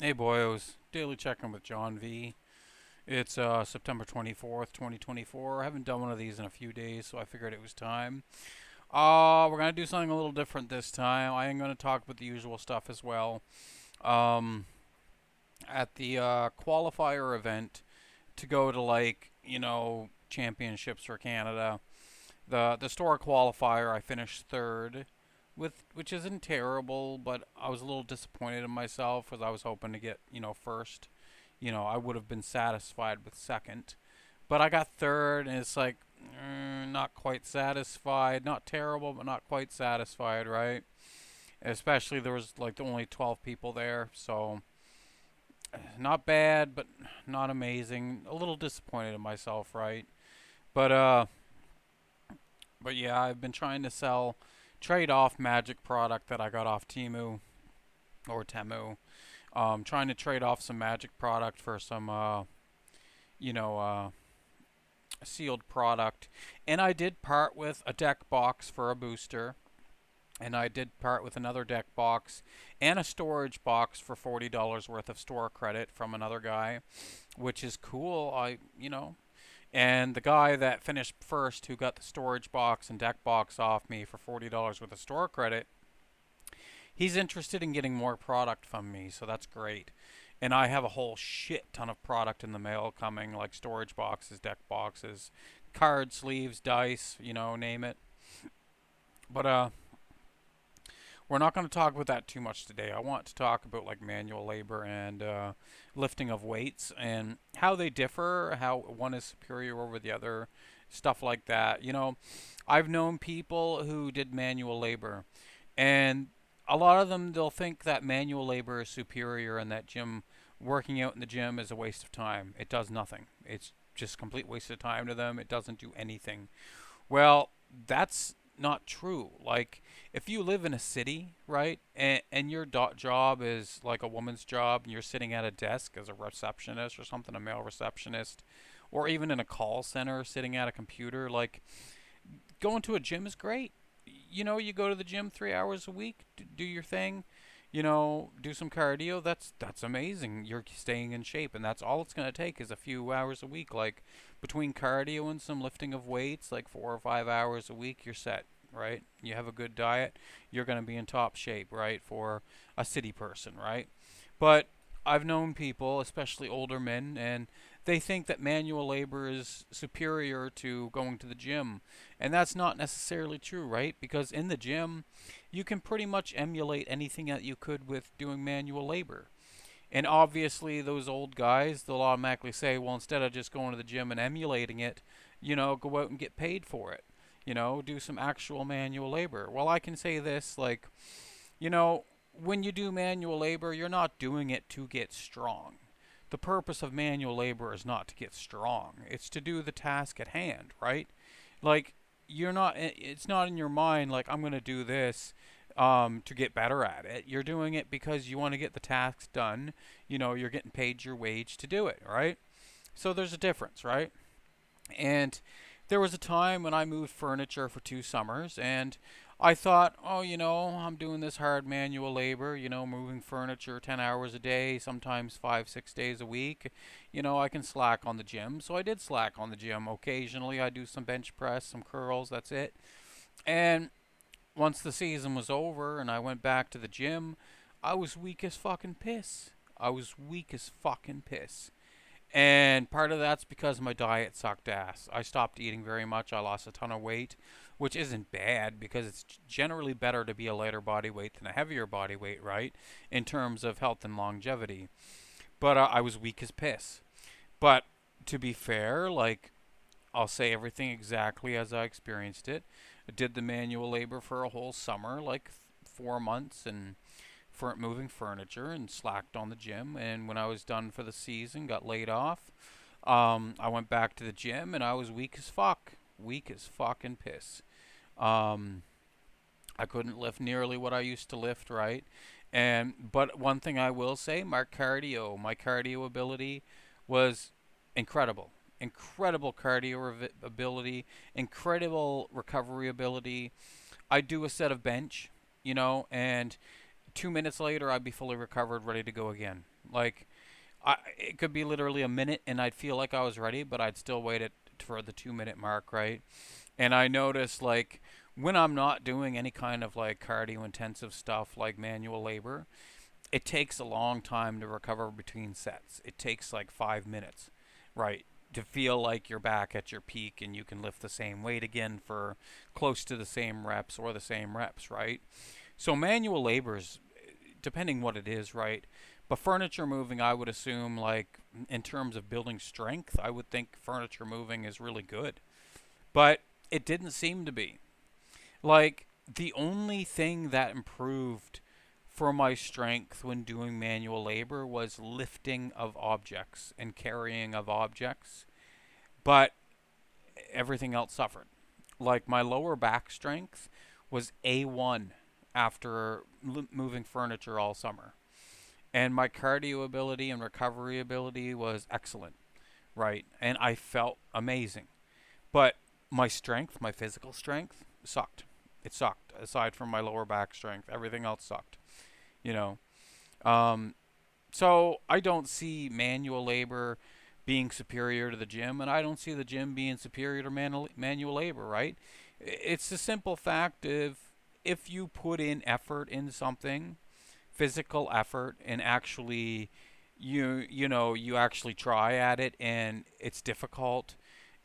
Hey boys, daily check-in with John V. It's September 24th, 2024. I haven't done one of these in a few days, so I figured it was time. We're gonna do something a little different this time. I am gonna talk about the usual stuff as well. Um, at the qualifier event to go to championships for Canada. The store qualifier, I finished third, which isn't terrible, but I was a little disappointed in myself because I was hoping to get first. I would have been satisfied with second, but I got third, and it's like not quite satisfied. Not terrible, but not quite satisfied, right? Especially there was like only 12 people there, so not bad, but not amazing. A little disappointed in myself, right? But but yeah, I've been trying to trade off magic product that I got off Timu or Temu. Trying to trade off some magic product for some you know uh sealed product. And I did part with a deck box for a booster. And I did part with another deck box and a storage box for $40 worth of store credit from another guy, which is cool. And the guy that finished first, who got the storage box and deck box off me for $40 worth of store credit, he's interested in getting more product from me, so that's great. And I have a whole shit ton of product in the mail coming, like storage boxes, deck boxes, card sleeves, dice, name it. But we're not going to talk about that too much today. I want to talk about like manual labor and lifting of weights and how they differ, how one is superior over the other, stuff like that. I've known people who did manual labor, and a lot of them they'll think that manual labor is superior and that working out in the gym is a waste of time. It does nothing. It's just complete waste of time to them. It doesn't do anything. Well, that's not true. Like, if you live in a city, right, and your job is like a woman's job, and you're sitting at a desk as a receptionist or something, a male receptionist, or even in a call center sitting at a computer, like, going to a gym is great. You go to the gym 3 hours a week, do your thing, do some cardio. That's amazing. You're staying in shape, and that's all it's gonna take is a few hours a week. Like between cardio and some lifting of weights, like 4 or 5 hours a week, you're set. Right? You have a good diet, you're gonna be in top shape, right? For a city person, right? But I've known people, especially older men, and they think that manual labor is superior to going to the gym. And that's not necessarily true, right? Because in the gym, you can pretty much emulate anything that you could with doing manual labor. And obviously, those old guys, they'll automatically say, well, instead of just going to the gym and emulating it, go out and get paid for it. Do some actual manual labor. Well, I can say this, like, you know, when you do manual labor, you're not doing it to get strong. The purpose of manual labor is not to get strong. It's to do the task at hand, right? Like it's not in your mind like I'm going to do this to get better at it. You're doing it because you want to get the tasks done. You're getting paid your wage to do it, right? So there's a difference, right? And there was a time when I moved furniture for 2 summers, and I thought, oh, I'm doing this hard manual labor, moving furniture 10 hours a day, sometimes 5, 6 days a week. I can slack on the gym. So I did slack on the gym. Occasionally, I do some bench press, some curls, that's it. And once the season was over and I went back to the gym, I was weak as fucking piss. I was weak as fucking piss. And part of that's because my diet sucked ass. I stopped eating very much. I lost a ton of weight, which isn't bad because it's generally better to be a lighter body weight than a heavier body weight, right? In terms of health and longevity. But I was weak as piss. But to be fair, like, I'll say everything exactly as I experienced it. I did the manual labor for a whole summer, like 4 months, and for moving furniture and slacked on the gym. And when I was done for the season, got laid off. I went back to the gym and I was weak as fuck, weak as fucking piss. Um, I couldn't lift nearly what I used to lift, right? And but one thing I will say, my cardio ability was incredible. Incredible cardio ability, incredible recovery ability. I do a set of bench, and 2 minutes later I'd be fully recovered, ready to go again. Like, it could be literally a minute and I'd feel like I was ready, but I'd still wait it for the 2 minute mark, right? And I notice like when I'm not doing any kind of like cardio intensive stuff like manual labor, it takes a long time to recover between sets. It takes like 5 minutes, right? To feel like you're back at your peak and you can lift the same weight again for close to the same reps or the same reps, right? So manual labors, depending what it is, right? But furniture moving, I would assume, like in terms of building strength, I would think furniture moving is really good. But it didn't seem to be. Like, the only thing that improved for my strength when doing manual labor was lifting of objects and carrying of objects, but everything else suffered. Like, my lower back strength was A1 after moving furniture all summer. And my cardio ability and recovery ability was excellent, right? And I felt amazing. But my strength, my physical strength, sucked. It sucked. Aside from my lower back strength, everything else sucked. You know. Um, so I don't see manual labor being superior to the gym, and I don't see the gym being superior to manual labor. Right? It's the simple fact of if you put in effort in something, physical effort, and actually you actually try at it and it's difficult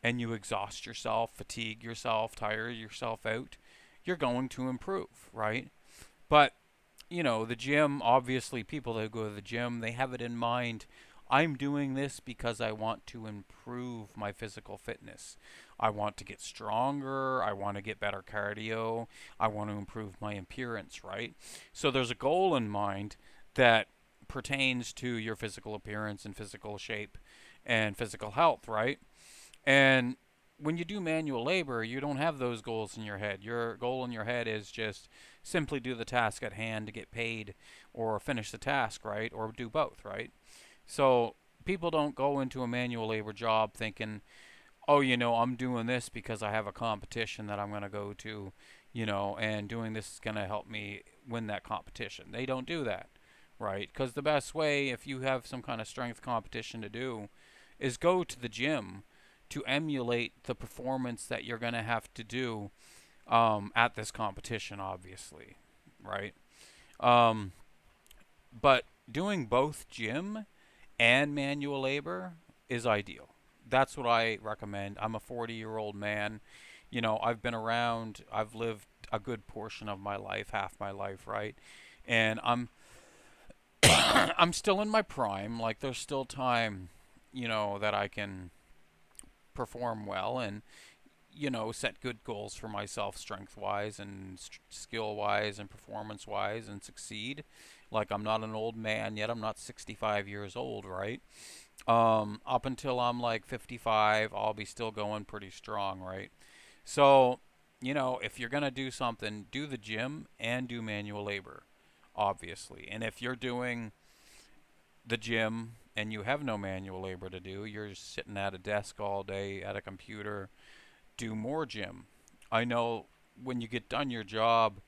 and you exhaust yourself, fatigue yourself, tire yourself out, you're going to improve, right? But, the gym, obviously, people that go to the gym, they have it in mind. I'm doing this because I want to improve my physical fitness. I want to get stronger. I want to get better cardio. I want to improve my appearance, right? So there's a goal in mind that pertains to your physical appearance and physical shape and physical health, right? And when you do manual labor, you don't have those goals in your head. Your goal in your head is just simply do the task at hand to get paid or finish the task, right? Or do both, right? So people don't go into a manual labor job thinking, oh, I'm doing this because I have a competition that I'm going to go to, and doing this is going to help me win that competition. They don't do that, right? Because the best way, if you have some kind of strength competition to do, is go to the gym to emulate the performance that you're going to have to do at this competition, obviously, right? Um, but doing both gym and manual labor is ideal. That's what I recommend. I'm a 40-year-old man. I've been around, I've lived a good portion of my life, half my life, right? And I'm I'm still in my prime. Like there's still time, that I can perform well and set good goals for myself strength wise and skill wise and performance wise and succeed. Like I'm not an old man yet. I'm not 65 years old, right? Up until I'm like 55, I'll be still going pretty strong, right? So, if you're going to do something, do the gym and do manual labor, obviously. And if you're doing the gym and you have no manual labor to do, you're sitting at a desk all day at a computer, do more gym. I know when you get done your job,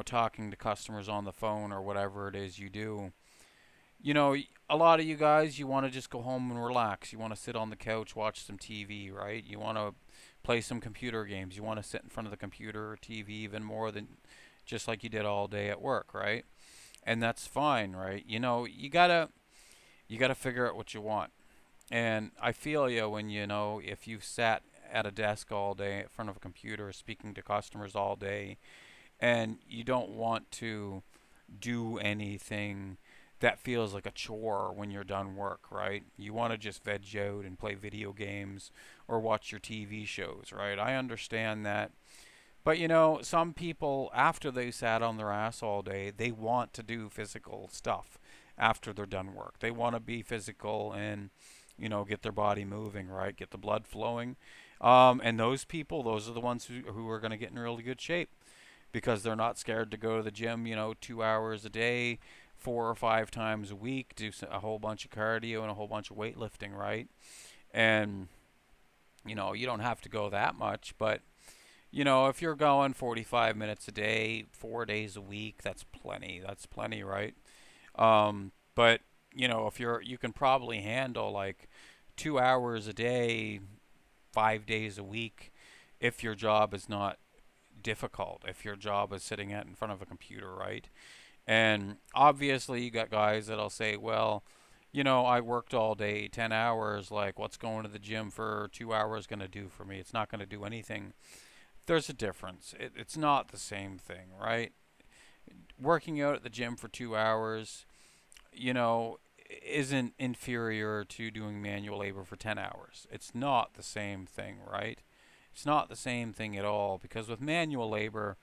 talking to customers on the phone or whatever it is you do, a lot of you guys, you want to just go home and relax. You want to sit on the couch, watch some TV, right? You want to play some computer games. You want to sit in front of the computer or TV even more than just like you did all day at work, right? And that's fine, right? You gotta figure out what you want. And I feel you when if you've sat at a desk all day in front of a computer speaking to customers all day and you don't want to do anything that feels like a chore when you're done work, right? You want to just veg out and play video games or watch your TV shows, right? I understand that. But some people, after they sat on their ass all day, they want to do physical stuff after they're done work. They want to be physical and, get their body moving, right? Get the blood flowing. And those people, those are the ones who are going to get in really good shape because they're not scared to go to the gym, 2 hours a day, 4 or 5 times a week, do a whole bunch of cardio and a whole bunch of weightlifting, right? And, you don't have to go that much, but, if you're going 45 minutes a day, 4 days a week, that's plenty. That's plenty, right? But if you can probably handle like 2 hours a day, 5 days a week, if your job is not difficult, if your job is sitting in front of a computer, right? And obviously, you got guys that'll say, well, I worked all day, 10 hours. Like, what's going to the gym for 2 hours going to do for me? It's not going to do anything. There's a difference. It's not the same thing, right? Working out at the gym for 2 hours, you know, isn't inferior to doing manual labor for 10 hours. It's not the same thing, right? It's not the same thing at all because with manual labor,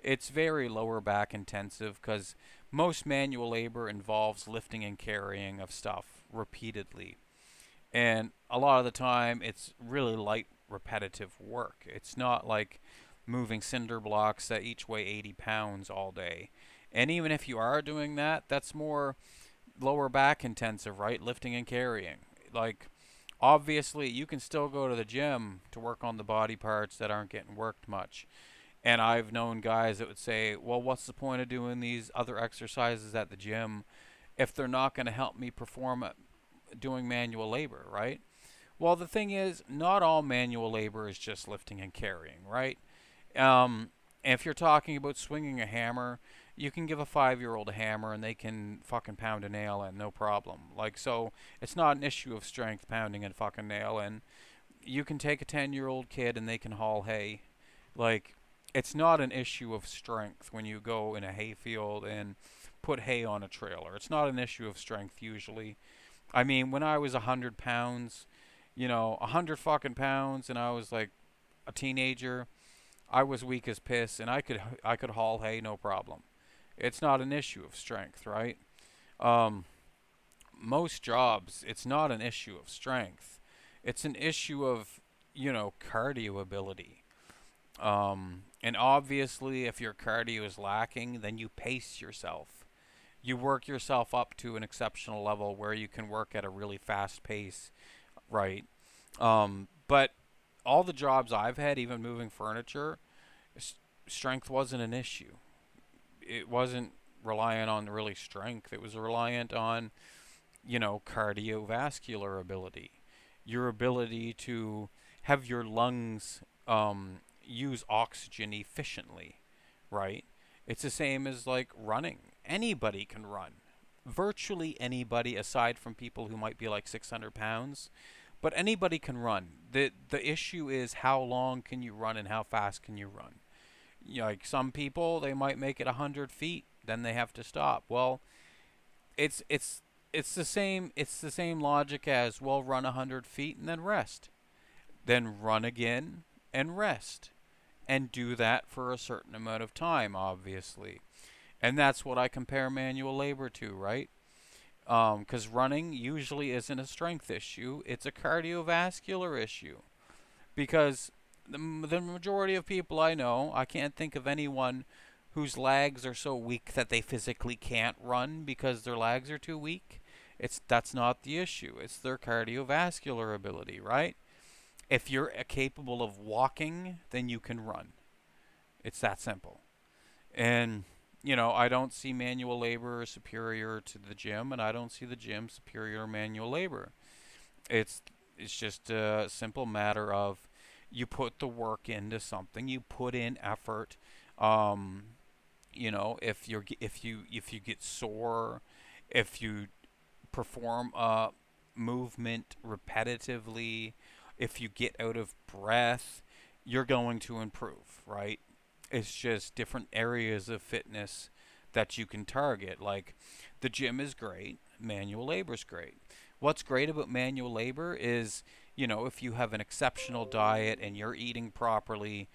it's very lower back intensive because most manual labor involves lifting and carrying of stuff repeatedly. And a lot of the time, it's really light, repetitive work. It's not like moving cinder blocks that each weigh 80 pounds all day. And even if you are doing that, that's more lower back intensive, right? Lifting and carrying. Like, obviously, you can still go to the gym to work on the body parts that aren't getting worked much. And I've known guys that would say, well, what's the point of doing these other exercises at the gym if they're not going to help me perform doing manual labor, right? Well, the thing is, not all manual labor is just lifting and carrying, right? If you're talking about swinging a hammer, you can give a 5-year-old a hammer and they can fucking pound a nail in, no problem. Like, so it's not an issue of strength pounding a fucking nail in. You can take a 10-year-old kid and they can haul hay. Like, it's not an issue of strength when you go in a hayfield and put hay on a trailer. It's not an issue of strength usually. I mean, when I was 100 pounds, 100 fucking pounds, and I was like a teenager, I was weak as piss, and I could haul hay no problem. It's not an issue of strength, right? Um, Most jobs, it's not an issue of strength. It's an issue of cardio ability. And obviously, if your cardio is lacking, then you pace yourself. You work yourself up to an exceptional level where you can work at a really fast pace, right? But all the jobs I've had, even moving furniture, strength wasn't an issue. It wasn't reliant on really strength. It was reliant on, cardiovascular ability, your ability to have your lungs use oxygen efficiently, right? It's the same as like running. Anybody can run. Virtually anybody, aside from people who might be like 600 pounds, but anybody can run. The issue is how long can you run and how fast can you run. Like some people, they might make it 100 feet, then they have to stop. Well, it's it's it's the same logic as, well, run 100 feet and then rest, then run again and rest, and do that for a certain amount of time, obviously. And that's what I compare manual labor to, right? Because running usually isn't a strength issue; it's a cardiovascular issue. Because the majority of people I know, I can't think of anyone whose legs are so weak that they physically can't run because their legs are too weak. That's not the issue. It's their cardiovascular ability, right? If you're capable of walking, then you can run. It's that simple. And I don't see manual labor superior to the gym, and I don't see the gym superior to manual labor. It's it's just a simple matter of you put the work into something, you put in effort. Um, if you get sore, if you perform a movement repetitively, if you get out of breath, you're going to improve, right? It's just different areas of fitness that you can target. Like the gym is great, manual labor is great. What's great about manual labor is, if you have an exceptional diet and you're eating properly,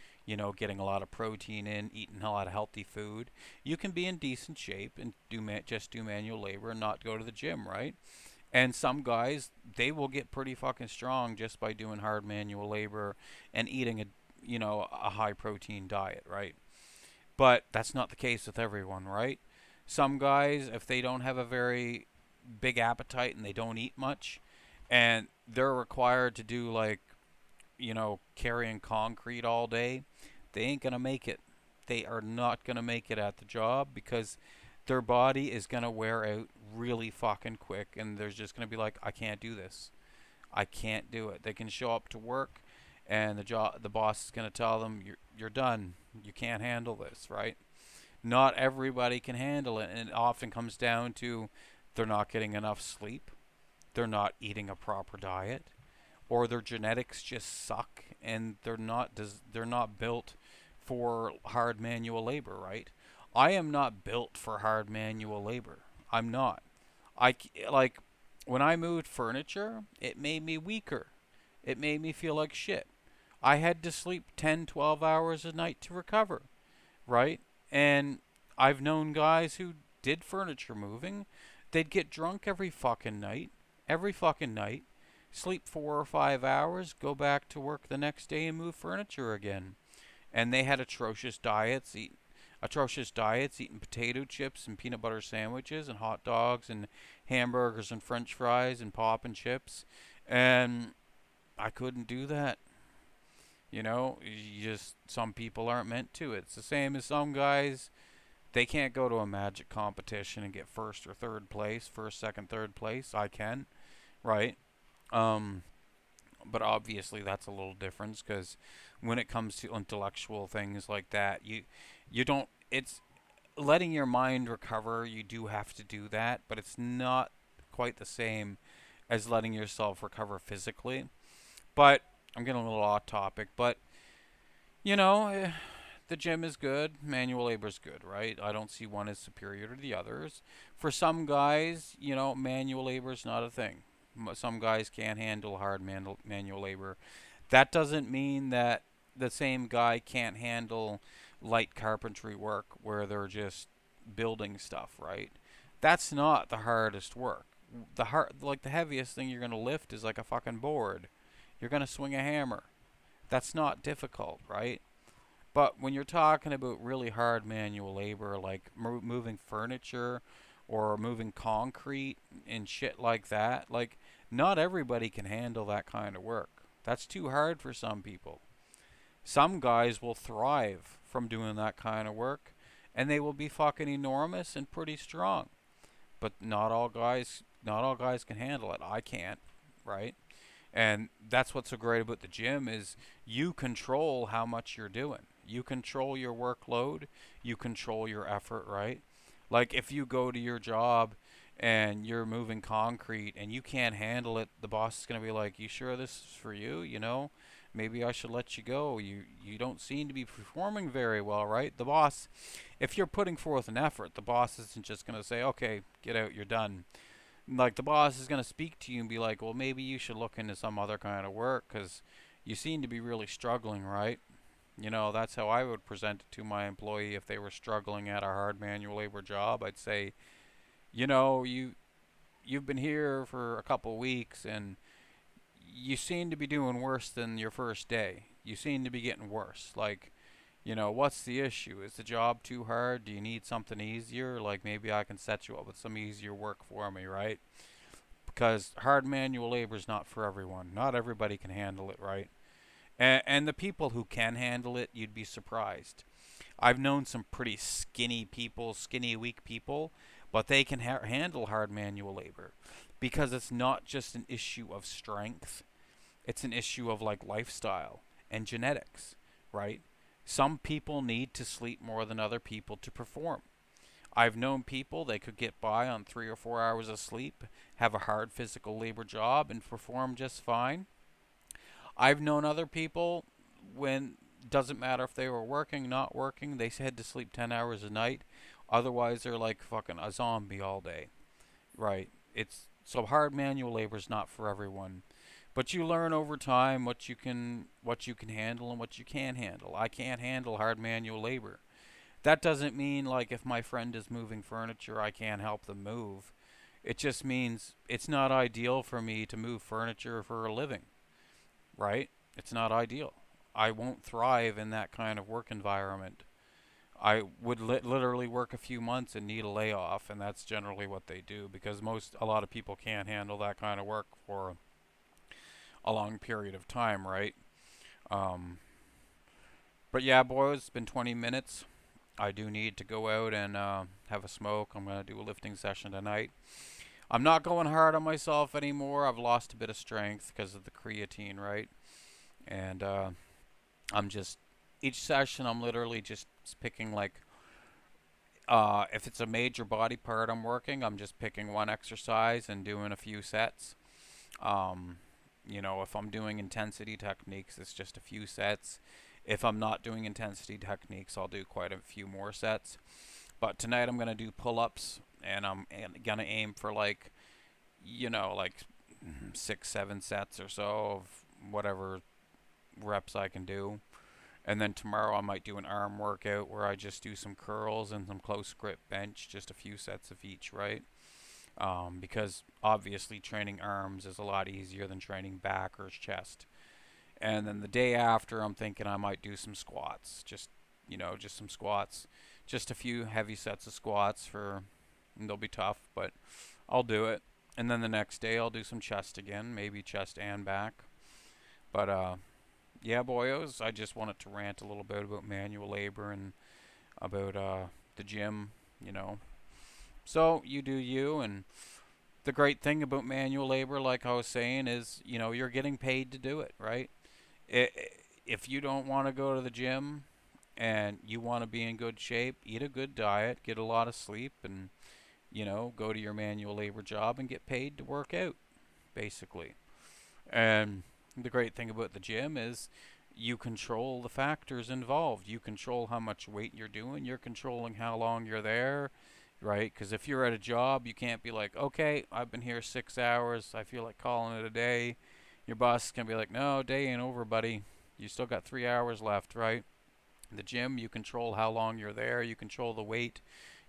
getting a lot of protein in, eating a lot of healthy food, you can be in decent shape and just do manual labor and not go to the gym, right? And some guys, they will get pretty fucking strong just by doing hard manual labor and eating a high protein diet, right? But that's not the case with everyone, right? Some guys, if they don't have a very big appetite and they don't eat much, and they're required to do like, carrying concrete all day, they ain't gonna make it. They are not gonna make it at the job because their body is going to wear out really fucking quick, and they're just going to be like, I can't do this. I can't do it. They can show up to work, and the boss is going to tell them, you're done. You can't handle this, right? Not everybody can handle it, and it often comes down to they're not getting enough sleep, they're not eating a proper diet, or their genetics just suck, and they're not built for hard manual labor, right? I am not built for hard manual labor. I'm not. Like when I moved furniture, it made me weaker. It made me feel like shit. I had to sleep 10, 12 hours a night to recover, right? And I've known guys who did furniture moving. They'd get drunk every fucking night, sleep 4 or 5 hours, go back to work the next day and move furniture again. And they had atrocious diets, eating potato chips and peanut butter sandwiches and hot dogs and hamburgers and French fries and pop and chips. And I couldn't do that. Some people aren't meant to. It's the same as some guys. They can't go to a magic competition and get first or third place, first, second, third place. I can, right? Um, but obviously that's a little difference because when it comes to intellectual things like that, you don't. It's letting your mind recover. You do have to do that, but it's not quite the same as letting yourself recover physically. But I'm getting a little off topic, but you know, eh, the gym is good, manual labor is good, right? I don't see one as superior to the others. For some guys, manual labor is not a thing. Some guys can't handle hard manual labor. That doesn't mean that the same guy can't handle light carpentry work where they're just building stuff, right? That's not the hardest work. The heaviest thing you're gonna lift is like a fucking board. You're gonna swing a hammer. That's not difficult, right? But when you're talking about really hard manual labor, like moving furniture or moving concrete and shit like that, like not everybody can handle that kind of work. That's too hard for some people. Some guys will thrive from doing that kind of work, and they will be fucking enormous and pretty strong. But not all guys can handle it. I can't, right? And that's what's so great about the gym is you control how much you're doing. You control your workload, you control your effort, right? Like if you go to your job and you're moving concrete and you can't handle it, the boss is going to be like, "You sure this is for you? Maybe I should let you go. You don't seem to be performing very well, right?" The boss, if you're putting forth an effort, the boss isn't just going to say, "Okay, get out, you're done." Like the boss is going to speak to you and be like, "Well, maybe you should look into some other kind of work cuz you seem to be really struggling, right?" That's how I would present it to my employee if they were struggling at a hard manual labor job. I'd say, you've been here for a couple of weeks and you seem to be doing worse than your first day. You seem to be getting worse. Like, what's the issue? Is the job too hard? Do you need something easier? Like maybe I can set you up with some easier work for me, right? Because hard manual labor is not for everyone. Not everybody can handle it, right? And the people who can handle it, you'd be surprised. I've known some pretty skinny people, skinny, weak people, but they can handle hard manual labor because it's not just an issue of strength, it's an issue of like lifestyle and genetics, right? Some people need to sleep more than other people to perform. I've known people they could get by on 3 or 4 hours of sleep, have a hard physical labor job, and perform just fine. I've known other people when doesn't matter if they were working, not working, they had to sleep 10 hours a night. Otherwise, they're like fucking a zombie all day. Right. It's so hard manual labor is not for everyone. But you learn over time what you can handle and what you can't handle. I can't handle hard manual labor. That doesn't mean like if my friend is moving furniture, I can't help them move. It just means it's not ideal for me to move furniture for a living, right? It's not ideal. I won't thrive in that kind of work environment. I would literally work a few months and need a layoff, and that's generally what they do because a lot of people can't handle that kind of work for a long period of time, right? Um, but yeah, boys, it's been 20 minutes. I do need to go out and have a smoke. I'm going to do a lifting session tonight. I'm not going hard on myself anymore. I've lost a bit of strength because of the creatine, right? And I'm just each session I'm literally just picking like if it's a major body part I'm working, I'm just picking one exercise and doing a few sets. Um, if I'm doing intensity techniques, it's just a few sets. If I'm not doing intensity techniques, I'll do quite a few more sets. But tonight I'm gonna do pull-ups, and I'm gonna aim for like 6, 7 sets or so of whatever reps I can do. And then tomorrow I might do an arm workout where I just do some curls and some close grip bench, just a few sets of each, right? Because obviously training arms is a lot easier than training back or chest. And then the day after, I'm thinking I might do some squats, just some squats, just a few heavy sets of squats and they'll be tough, but I'll do it. And then the next day I'll do some chest again, maybe chest and back. But yeah, boyos, I just wanted to rant a little bit about manual labor and about the gym, you know. So you do you, and the great thing about manual labor, like I was saying, is you're getting paid to do it, right? I if you don't want to go to the gym and you want to be in good shape, eat a good diet, get a lot of sleep, and go to your manual labor job and get paid to work out, basically. And the great thing about the gym is you control the factors involved. You control how much weight you're doing. You're controlling how long you're there, right? Because if you're at a job, you can't be like, okay, I've been here 6 hours. I feel like calling it a day. Your boss can be like, no, day ain't over, buddy. You still got 3 hours left, right? The gym, you control how long you're there. You control the weight.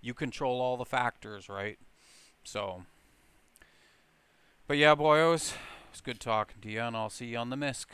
You control all the factors, right? So, but yeah, boyos, it's good talking to you, and I'll see you on the MISC.